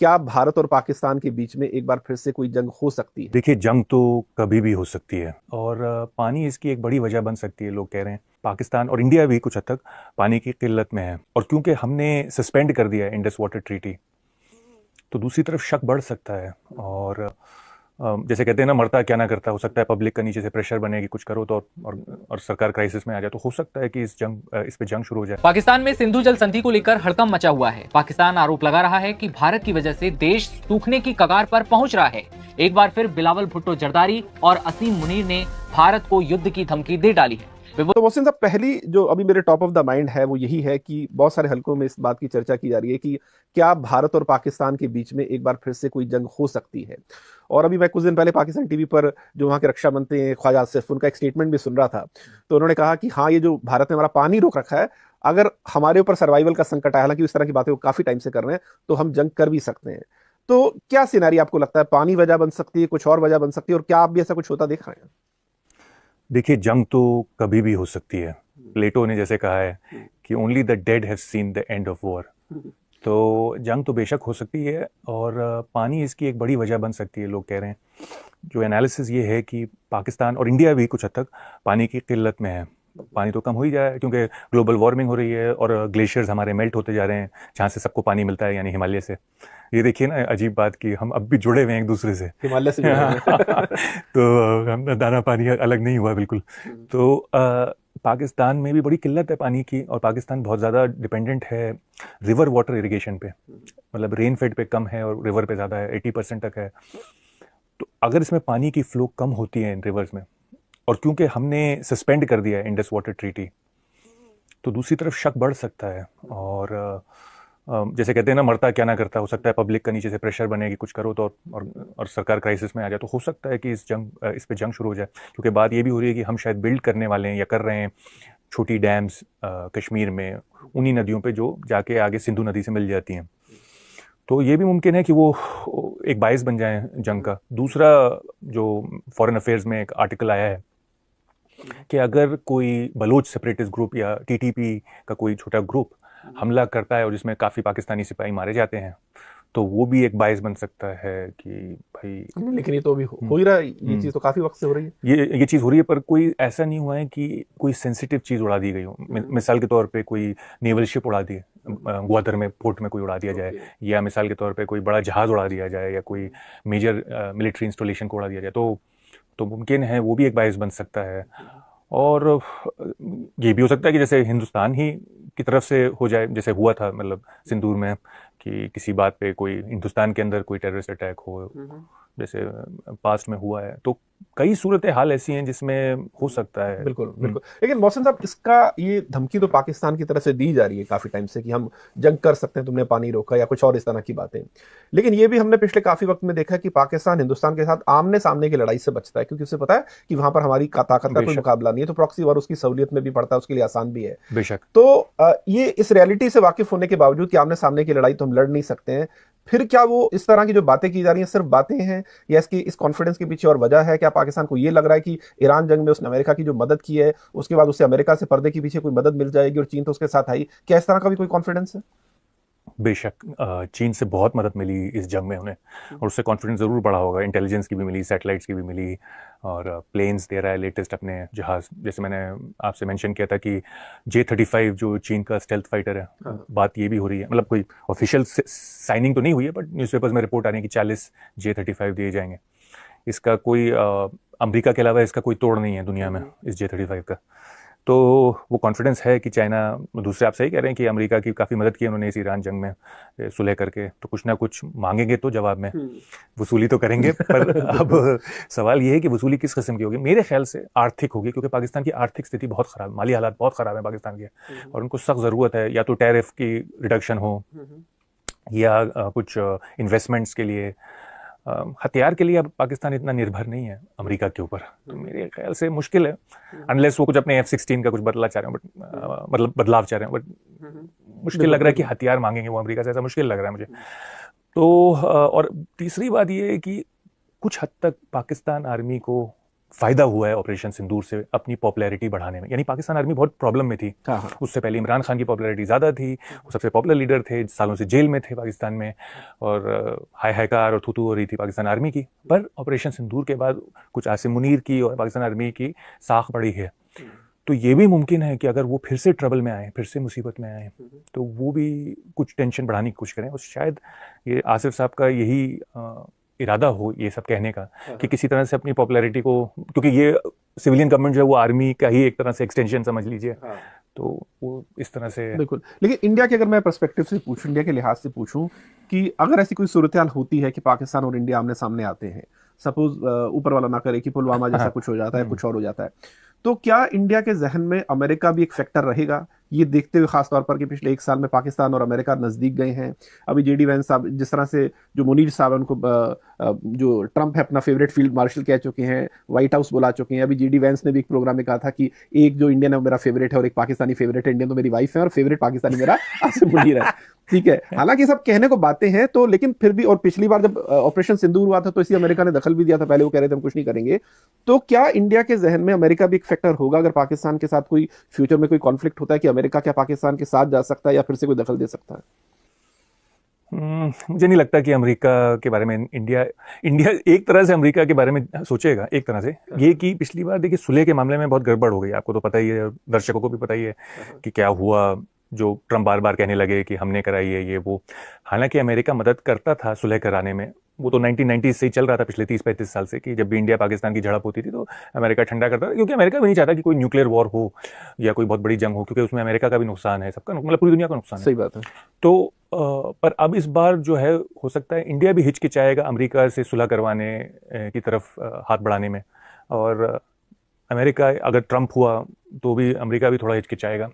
क्या भारत और पाकिस्तान के बीच में एक बार फिर से कोई जंग हो सकती है? देखिए, जंग तो कभी भी हो सकती है और पानी इसकी एक बड़ी वजह बन सकती है। लोग कह रहे हैं पाकिस्तान और इंडिया भी कुछ हद तक पानी की किल्लत में है, और क्योंकि हमने सस्पेंड कर दिया है इंडस वाटर ट्रीटी, तो दूसरी तरफ शक बढ़ सकता है। और जैसे कहते हैं ना, मरता क्या ना करता, हो सकता है पब्लिक का नीचे से प्रेशर बने कि कुछ करो तो, और सरकार क्राइसिस में आ जाए, तो हो सकता है कि इस पे जंग शुरू हो जाए। पाकिस्तान में सिंधु जल संधि को लेकर हड़कंप मचा हुआ है। पाकिस्तान आरोप लगा रहा है कि भारत की वजह से देश सूखने की कगार पर पहुंच रहा है। एक बार फिर बिलावल भुट्टो जरदारी और असीम मुनीर ने भारत को युद्ध की धमकी दे डाली है। तो मोहसिन साहब, पहली जो अभी मेरे टॉप ऑफ द माइंड है वो यही है कि बहुत सारे हलकों में इस बात की चर्चा की जा रही है कि क्या भारत और पाकिस्तान के बीच में एक बार फिर से कोई जंग हो सकती है। और अभी मैं कुछ दिन पहले पाकिस्तान टीवी पर जो वहाँ के रक्षा मंत्री हैं ख्वाजा आसिफ, उनका एक स्टेटमेंट भी सुन रहा था। तो उन्होंने कहा कि हाँ, ये जो भारत ने हमारा पानी रोक रखा है, अगर हमारे ऊपर सर्वाइवल का संकट आया, हालांकि इस तरह की बातें वो काफी टाइम से कर रहे हैं, तो हम जंग कर भी सकते हैं। तो क्या सिनेरियो आपको लगता है, पानी वजह बन सकती है, कुछ और वजह बन सकती है, और क्या आप भी ऐसा कुछ होता देख रहे हैं? देखिए, जंग तो कभी भी हो सकती है। प्लेटो ने जैसे कहा है कि only the dead have seen the end of war. तो जंग तो बेशक हो सकती है, और पानी इसकी एक बड़ी वजह बन सकती है। लोग कह रहे हैं, जो एनालिसिस ये है कि पाकिस्तान और इंडिया भी कुछ हद तक पानी की किल्लत में है। पानी तो कम हो ही जा रहा है क्योंकि ग्लोबल वार्मिंग हो रही है और ग्लेशियर्स हमारे मेल्ट होते जा रहे हैं, जहाँ से सबको पानी मिलता है, यानी हिमालय से। ये देखिए ना, अजीब बात कि हम अब भी जुड़े हुए हैं एक दूसरे से, हिमालय से जुड़े हुए हैं। तो हम दाना पानी अलग नहीं हुआ बिल्कुल। तो पाकिस्तान में भी बड़ी किल्लत है पानी की, और पाकिस्तान बहुत ज़्यादा डिपेंडेंट है रिवर वाटर इरिगेशन पे। मतलब रेन फेड पे कम है और रिवर पे ज़्यादा है, 80% तक है। तो अगर इसमें पानी की फ्लो कम होती है इन रिवर्स में, और क्योंकि हमने सस्पेंड कर दिया है इंडस वाटर ट्रीटी, तो दूसरी तरफ शक बढ़ सकता है। और जैसे कहते हैं ना, मरता क्या ना करता, हो सकता है पब्लिक का नीचे से प्रेशर बने कि कुछ करो तो, और सरकार क्राइसिस में आ जाए, तो हो सकता है कि इस पे जंग शुरू हो जाए। क्योंकि बात ये भी हो रही है कि हम शायद बिल्ड करने वाले हैं या कर रहे हैं छोटी डैम्स कश्मीर में, उन्हीं नदियों पे जो जाके आगे सिंधु नदी से मिल जाती हैं। तो ये भी मुमकिन है कि वो एक बायस बन जाए जंग का। दूसरा, जो फॉरेन अफेयर्स में एक आर्टिकल आया है कि अगर कोई बलोच सेपरेटिस्ट ग्रुप या टीटीपी का कोई छोटा ग्रुप हमला करता है और जिसमें काफ़ी पाकिस्तानी सिपाही मारे जाते हैं, तो वो भी एक बायस बन सकता है कि भाई। लेकिन ये तो अभी हो ही रहा है, ये चीज तो काफी वक्त से हो रही है। ये चीज़ हो रही है, पर कोई ऐसा नहीं हुआ है कि कोई सेंसिटिव चीज़ उड़ा दी गई हो। मिसाल के तौर पे कोई नेवल शिप उड़ा दी, ग्वादर में पोर्ट में कोई उड़ा दिया जाए, या मिसाल के तौर पे कोई बड़ा जहाज़ उड़ा दिया जाए, या कोई मेजर मिलिट्री इंस्टॉलेशन को उड़ा दिया जाए, तो मुमकिन है वो भी एक बायस बन सकता है। और ये भी हो सकता है कि जैसे हिंदुस्तान ही की तरफ से हो जाए, जैसे हुआ था मतलब सिंदूर में, कि किसी बात पे कोई हिंदुस्तान के अंदर कोई टेररिस्ट अटैक हो, जैसे पास्ट में हुआ है। तो कई सूरत हाल ऐसी हैं जिसमें हो सकता है। बिल्कुल बिल्कुल। लेकिन मोहसिन साहब, इसका ये धमकी तो पाकिस्तान की तरफ से दी जा रही है काफी टाइम से कि हम जंग कर सकते हैं, तुमने पानी रोका या कुछ और इस तरह की बातें। लेकिन ये भी हमने पिछले काफी वक्त में देखा है कि पाकिस्तान हिंदुस्तान के साथ आमने सामने की लड़ाई से बचता है, क्योंकि उसे पता है कि वहां पर हमारी ताकत का कोई मुकाबला नहीं है, तो प्रॉक्सी वॉर उसकी सहूलियत में भी पड़ता है, उसके लिए आसान भी है। बेशक। तो ये इस रियलिटी से वाकिफ होने के बावजूद कि आमने सामने की लड़ाई तो हम लड़ नहीं सकते हैं, फिर क्या वो इस तरह की जो बातें की जा रही हैं सिर्फ बातें हैं, या इसकी इस कॉन्फिडेंस के पीछे और वजह है? क्या पाकिस्तान को ये लग रहा है कि ईरान जंग में उसने अमेरिका की जो मदद की है, उसके बाद उससे अमेरिका से पर्दे के पीछे कोई मदद मिल जाएगी और चीन तो उसके साथ आई? क्या इस तरह का भी कोई कॉन्फिडेंस है? बेशक, चीन से बहुत मदद मिली इस जंग में उन्हें, और उससे कॉन्फिडेंस ज़रूर बढ़ा होगा। इंटेलिजेंस की भी मिली, सैटेलाइट्स की भी मिली, और प्लेन्स दे रहा है लेटेस्ट अपने जहाज़। जैसे मैंने आपसे मेंशन किया था कि J-35 जो चीन का स्टेल्थ फाइटर है, बात ये भी हो रही है, मतलब कोई ऑफिशियल साइनिंग तो नहीं हुई है, बट न्यूज़पेपर्स में रिपोर्ट आ रही है कि 40 J-35 दिए जाएंगे। इसका कोई अमेरिका के अलावा इसका कोई तोड़ नहीं है दुनिया में, इस J-35 का। तो वो कॉन्फिडेंस है कि चाइना, दूसरे आप सही कह रहे हैं कि अमेरिका की काफ़ी मदद की उन्होंने इस ईरान जंग में सुलह करके, तो कुछ ना कुछ मांगेंगे तो जवाब में वसूली तो करेंगे। पर अब सवाल ये है कि वसूली किस किस्म की होगी। मेरे ख्याल से आर्थिक होगी, क्योंकि पाकिस्तान की आर्थिक स्थिति बहुत ख़राब, माली हालात बहुत ख़राब है पाकिस्तान के, और उनको सख्त ज़रूरत है या तो टैरिफ की रिडक्शन हो, या कुछ इन्वेस्टमेंट्स के लिए, हथियार के लिए अब पाकिस्तान इतना निर्भर नहीं है अमेरिका के ऊपर। तो मेरे ख्याल से मुश्किल है, अनलेस वो कुछ अपने F-16 का कुछ बदला चाह रहे हैं, बट मतलब बदलाव चाह रहे हैं, बट मुश्किल लग रहा है कि हथियार मांगेंगे वो अमेरिका से, ऐसा मुश्किल लग रहा है मुझे। तो और तीसरी बात ये है कि कुछ हद तक पाकिस्तान आर्मी को फायदा हुआ है ऑपरेशन सिंदूर से अपनी पॉपुलैरिटी बढ़ाने में। यानी पाकिस्तान आर्मी बहुत प्रॉब्लम में थी। उससे पहले इमरान खान की पॉपुलैरिटी ज़्यादा थी, वो सबसे पॉपुलर लीडर थे, सालों से जेल में थे पाकिस्तान में, और हाय हायकार और थू हो रही थी पाकिस्तान आर्मी की। पर ऑपरेशन सिंदूर के बाद कुछ आसिम मुनीर की और पाकिस्तान आर्मी की साख बढ़ी है। तो ये भी मुमकिन है कि अगर वो फिर से ट्रबल में आए, फिर से मुसीबत में आए, तो वो भी कुछ टेंशन बढ़ाने की कोशिश करें। और शायद ये आसिफ साहब का यही इरादा हो ये सब कहने का कि किसी तरह से अपनी पॉपुलैरिटी को, क्योंकि ये सिविलियन गवर्नमेंट जो है वो आर्मी का ही एक तरह से एक्सटेंशन समझ लीजिए, तो वो इस तरह से। बिल्कुल। लेकिन इंडिया के अगर मैं पर्सपेक्टिव से पूछूं, इंडिया के लिहाज से पूछूं कि अगर ऐसी कोई सूरत हाल होती है कि पाकिस्तान और इंडिया आमने सामने आते हैं, सपोज ऊपर वाला ना करे कि पुलवामा जैसा कुछ हो जाता है, कुछ और हो जाता है, तो क्या इंडिया के जहन में अमेरिका भी एक फैक्टर रहेगा? ये देखते हुए खासतौर पर कि पिछले 1 साल में पाकिस्तान और अमेरिका नजदीक गए हैं। अभी जेडी वैंस साहब, जिस तरह से जो मुनीर साहब है, उनको जो ट्रंप है अपना फेवरेट फील्ड मार्शल कह चुके हैं, व्हाइट हाउस बुला चुके हैं। अभी जेडी वैंस ने भी एक प्रोग्राम में कहा था कि एक जो इंडियन है मेरा फेवरेट है और एक पाकिस्तानी फेवरेट है। इंडियन तो मेरी वाइफ है और फेवरेट पाकिस्तानी मेरा आसिम मुनीर है। ठीक है, हालांकि सब कहने को बातें हैं, तो लेकिन फिर भी, और पिछली बार जब ऑपरेशन सिंदूर हुआ था तो इसी अमेरिका ने दखल भी दिया था। पहले वो कह रहे थे हम कुछ नहीं करेंगे। तो क्या इंडिया के जहन में अमेरिका भी एक फैक्टर होगा अगर पाकिस्तान के साथ कोई फ्यूचर में कोई कॉन्फ्लिक्ट होता है, कि अमेरिका क्या पाकिस्तान के साथ जा सकता है या फिर से कोई दखल दे सकता है? मुझे नहीं लगता कि अमेरिका के बारे में इंडिया एक तरह से अमेरिका के बारे में सोचेगा। एक तरह से ये कि पिछली बार देखिए सुलह के मामले में बहुत गड़बड़ हो गई, आपको तो पता ही है, दर्शकों को भी पता ही है कि क्या हुआ, जो ट्रंप बार बार कहने लगे कि हमने कराई है ये वो। हालांकि अमेरिका मदद करता था सुलह कराने में, वो तो 1990 से ही चल रहा था, पिछले 30-35 साल से, कि जब भी इंडिया पाकिस्तान की झड़प होती थी तो अमेरिका ठंडा करता था, क्योंकि अमेरिका भी नहीं चाहता कि कोई न्यूक्लियर वॉर हो या कोई बहुत बड़ी जंग हो, क्योंकि उसमें अमेरिका का भी नुकसान है, सबका, मतलब पूरी दुनिया का नुकसान है। सही बात है। तो पर अब इस बार जो है, हो सकता है इंडिया भी हिचकिचाएगा अमेरिका से सुलह करवाने की तरफ हाथ बढ़ाने में, और अमेरिका, अगर ट्रंप हुआ तो भी अमेरिका भी थोड़ा हिचकिचाएगा।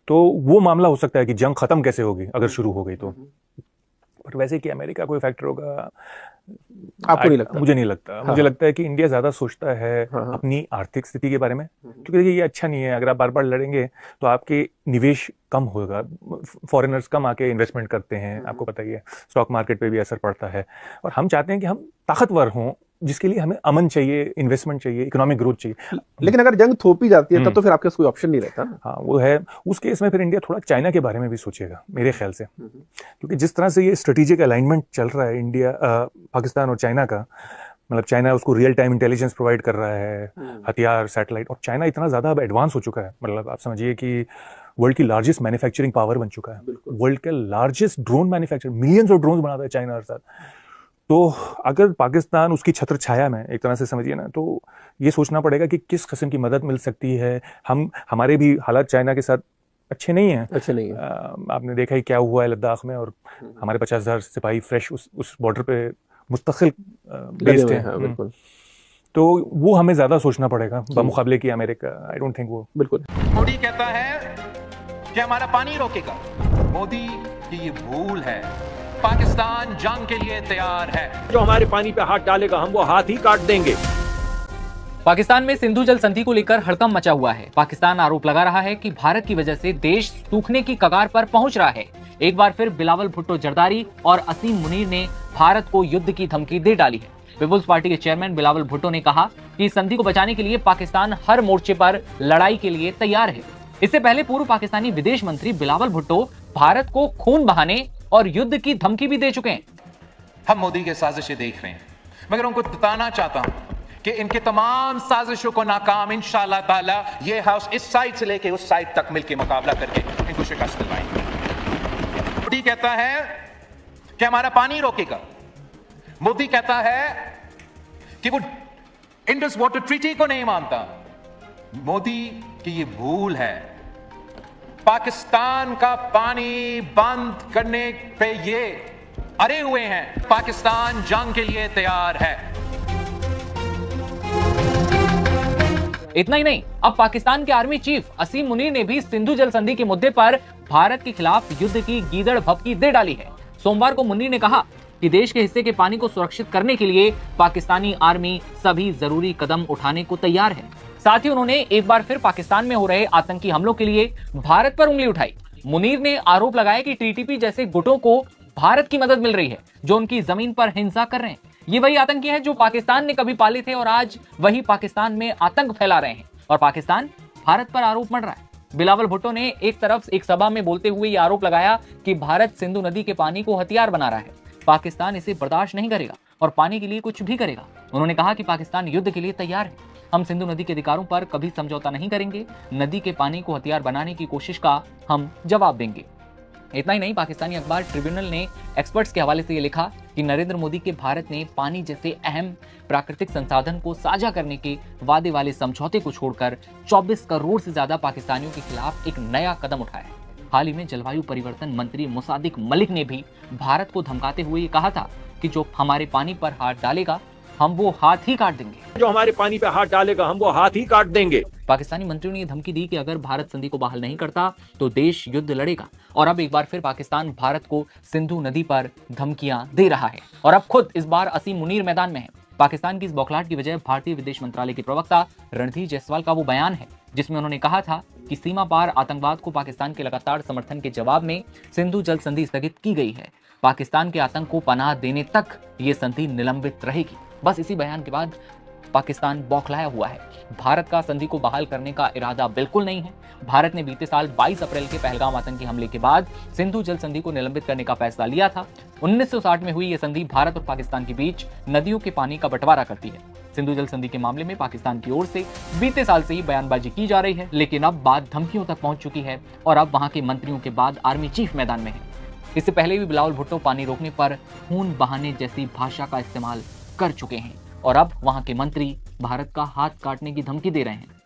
तो वो मामला हो सकता है कि जंग खत्म कैसे होगी अगर शुरू हो गई तो। पर वैसे कि अमेरिका कोई फैक्टर होगा, आपको नहीं लगता? मुझे नहीं लगता। मुझे लगता है कि इंडिया ज्यादा सोचता है अपनी आर्थिक स्थिति के बारे में, क्योंकि देखिए ये अच्छा नहीं है। अगर आप बार बार लड़ेंगे तो आपके निवेश कम होगा, फॉरेनर्स कम आके इन्वेस्टमेंट करते हैं, आपको पता ही है, स्टॉक मार्केट पे भी असर पड़ता है। और हम चाहते हैं कि हम ताकतवर हों, जिसके लिए हमें अमन चाहिए, इन्वेस्टमेंट चाहिए, इकोनॉमिक ग्रोथ चाहिए। लेकिन अगर जंग थोपी जाती है तब तो फिर आपके पास कोई ऑप्शन नहीं रहता। हाँ, वो है। उस केस में फिर इंडिया थोड़ा चाइना के बारे में भी सोचेगा मेरे ख्याल से, क्योंकि जिस तरह से ये स्ट्रेटेजिक अलाइनमेंट चल रहा है इंडिया, पाकिस्तान और चाइना का, मतलब चाइना उसको रियल टाइम इंटेलिजेंस प्रोवाइड कर रहा है, हथियार, सैटेलाइट, और चाइना इतना ज़्यादा अब एडवांस हो चुका है, मतलब आप समझिए कि वर्ल्ड की लार्जेस्ट मैन्युफैक्चरिंग पावर बन चुका है, वर्ल्ड का largest drone manufacture, millions of drone बनाता है चाइना हर साल। तो अगर पाकिस्तान उसकी छत्र छाया में, एक तरह से समझिए ना, तो ये सोचना पड़ेगा कि किस किस्म की मदद मिल सकती है। हमारे भी हालात चाइना के साथ अच्छे नहीं हैं। आपने देखा ही क्या हुआ है लद्दाख में, और हमारे 50,000 सिपाही फ्रेश उस बॉर्डर पे मुस्तकिल बेस्ड हैं। बिल्कुल। तो वो हमें ज्यादा सोचना पड़ेगा बमुकाबले की अमेरिका। आई डोंट थिंक वो। बिल्कुल। मोदी कहता है कि हमारा पानी रोकेगा। मोदी की ये भूल है। पाकिस्तान जंग के लिए तैयार है। जो हमारे पानी पे हाथ डालेगा हम वो हाथ ही काट देंगे। पाकिस्तान में सिंधु जल संधि को लेकर हड़कंप मचा हुआ है। पाकिस्तान आरोप लगा रहा है कि भारत की वजह से देश सूखने की कगार पर पहुंच रहा है। एक बार फिर बिलावल भुट्टो जरदारी और असीम मुनीर ने भारत को युद्ध की धमकी दे डाली है। पीपुल्स पार्टी के चेयरमैन बिलावल भुट्टो ने कहा कि संधि को बचाने के लिए पाकिस्तान हर मोर्चे पर लड़ाई के लिए तैयार है। इससे पहले पूर्व पाकिस्तानी विदेश मंत्री बिलावल भुट्टो भारत को खून बहाने और युद्ध की धमकी भी दे चुके हैं। हम मोदी के साजिशें देख रहे हैं, मगर उनको बताना चाहता हूं कि इनके तमाम साजिशों को नाकाम इंशाअल्लाह ताला ये हाउस इस साइड से लेके उस साइड तक मिलकर मुकाबला करके इनको शिकस्त दिलवाएंगे। मोदी कहता है कि हमारा पानी रोकेगा। मोदी कहता है कि वो इंडस वाटर ट्रीटी को नहीं मानता। मोदी की ये भूल है। पाकिस्तान का पानी बंद करने पे ये अड़े हुए हैं। पाकिस्तान जंग के लिए तैयार है। इतना ही नहीं, अब पाकिस्तान के आर्मी चीफ असीम मुनीर ने भी सिंधु जल संधि के मुद्दे पर भारत के खिलाफ युद्ध की गीदड़ भभकी दे डाली है। सोमवार को मुनीर ने कहा कि देश के हिस्से के पानी को सुरक्षित करने के लिए पाकिस्तानी आर्मी सभी जरूरी कदम उठाने को तैयार है। साथ ही उन्होंने एक बार फिर पाकिस्तान में हो रहे आतंकी हमलों के लिए भारत पर उंगली उठाई। मुनीर ने आरोप लगाया कि टीटीपी जैसे गुटों को भारत की मदद मिल रही है जो उनकी जमीन पर हिंसा कर रहे हैं। ये वही आतंकी हैं जो पाकिस्तान ने कभी पाले थे और आज वही पाकिस्तान में आतंक फैला रहे हैं और पाकिस्तान भारत पर आरोप मढ़ रहा है। बिलावल भुट्टो ने एक तरफ एक सभा में बोलते हुए ये आरोप लगाया कि भारत सिंधु नदी के पानी को हथियार बना रहा है, पाकिस्तान इसे बर्दाश्त नहीं करेगा और पानी के लिए कुछ भी करेगा। उन्होंने कहा कि पाकिस्तान युद्ध के लिए तैयार है, हम सिंधु नदी के अधिकारों पर कभी समझौता नहीं करेंगे, नदी के पानी को हथियार बनाने की कोशिश का हम जवाब देंगे। इतना ही नहीं, पाकिस्तानी अखबार ट्रिब्यूनल ने एक्सपर्ट्स के हवाले से ये लिखा कि नरेंद्र मोदी के भारत ने पानी जैसे अहम प्राकृतिक संसाधन को साझा करने के वादे वाले समझौते को छोड़कर 24 करोड़ से ज्यादा पाकिस्तानियों के खिलाफ एक नया कदम उठाया है। हाल ही में जलवायु परिवर्तन मंत्री मुसादिक मलिक ने भी भारत को धमकाते हुए ये कहा था कि जो हमारे पानी पर हाथ डालेगा हम वो हाथ ही काट देंगे। जो हमारे पानी पे हाथ डालेगा हम वो हाथ ही काट देंगे। पाकिस्तानी मंत्रियों ने ये धमकी दी कि अगर भारत संधि को बहाल नहीं करता तो देश युद्ध लड़ेगा और अब एक बार फिर पाकिस्तान भारत को सिंधु नदी पर धमकियां दे रहा है और अब खुद इस बार असीम मुनीर मैदान में है। पाकिस्तान की इस बौखलाहट की वजह भारतीय विदेश मंत्रालय के प्रवक्ता रणधीर जायसवाल का वो बयान है जिसमें उन्होंने कहा था कि सीमा पार आतंकवाद को पाकिस्तान के लगातार समर्थन के जवाब में सिंधु जल संधि स्थगित की गई है। पाकिस्तान के आतंक को पनाह देने तक ये संधि निलंबित रहेगी। बस इसी बयान के बाद पाकिस्तान बौखलाया हुआ है। भारत का संधि को बहाल करने का इरादा बिल्कुल नहीं है। भारत ने बीते साल 22 अप्रैल के पहलगाम आतंकी हमले के बाद सिंधु जल संधि को निलंबित करने का फैसला लिया था। 1960 में हुई यह संधि भारत और पाकिस्तान के बीच नदियों के पानी का बंटवारा करती है। सिंधु जल संधि के मामले में पाकिस्तान की ओर से बीते साल से ही बयानबाजी की जा रही है, लेकिन अब बात धमकियों तक पहुंच चुकी है और अब वहां के मंत्रियों के बाद आर्मी चीफ मैदान में है। इससे पहले भी बिलावल भुट्टो पानी रोकने पर खून बहाने जैसी भाषा का इस्तेमाल कर चुके हैं और अब वहां के मंत्री भारत का हाथ काटने की धमकी दे रहे हैं।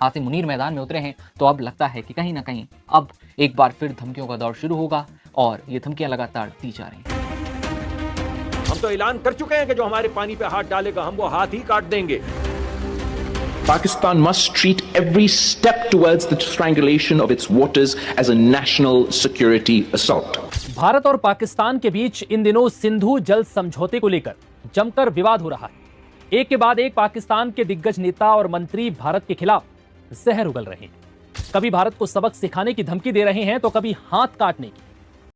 आसिम मुनीर मैदान में उतरे हैं तो अब लगता है कि कहीं ना कहीं अब एक बार फिर धमकियों का दौर शुरू होगा और ये धमकियां लगातार दी जा रही हैं। हम तो ऐलान कर चुके हैं कि जो हमारे पानी पे हाथ डालेगा हम वो हाथ ही काट देंगे। Pakistan must treat every step towards the strangulation of its waters as a national security assault. Bharat और पाकिस्तान के बीच इन दिनों सिंधु जल समझौते को लेकर जमकर विवाद हो रहा है। एक के बाद एक पाकिस्तान के दिग्गज नेता और मंत्री भारत के खिलाफ जहर उगल रहे हैं। कभी भारत को सबक सिखाने की धमकी दे रहे हैं तो कभी हाथ काटने की।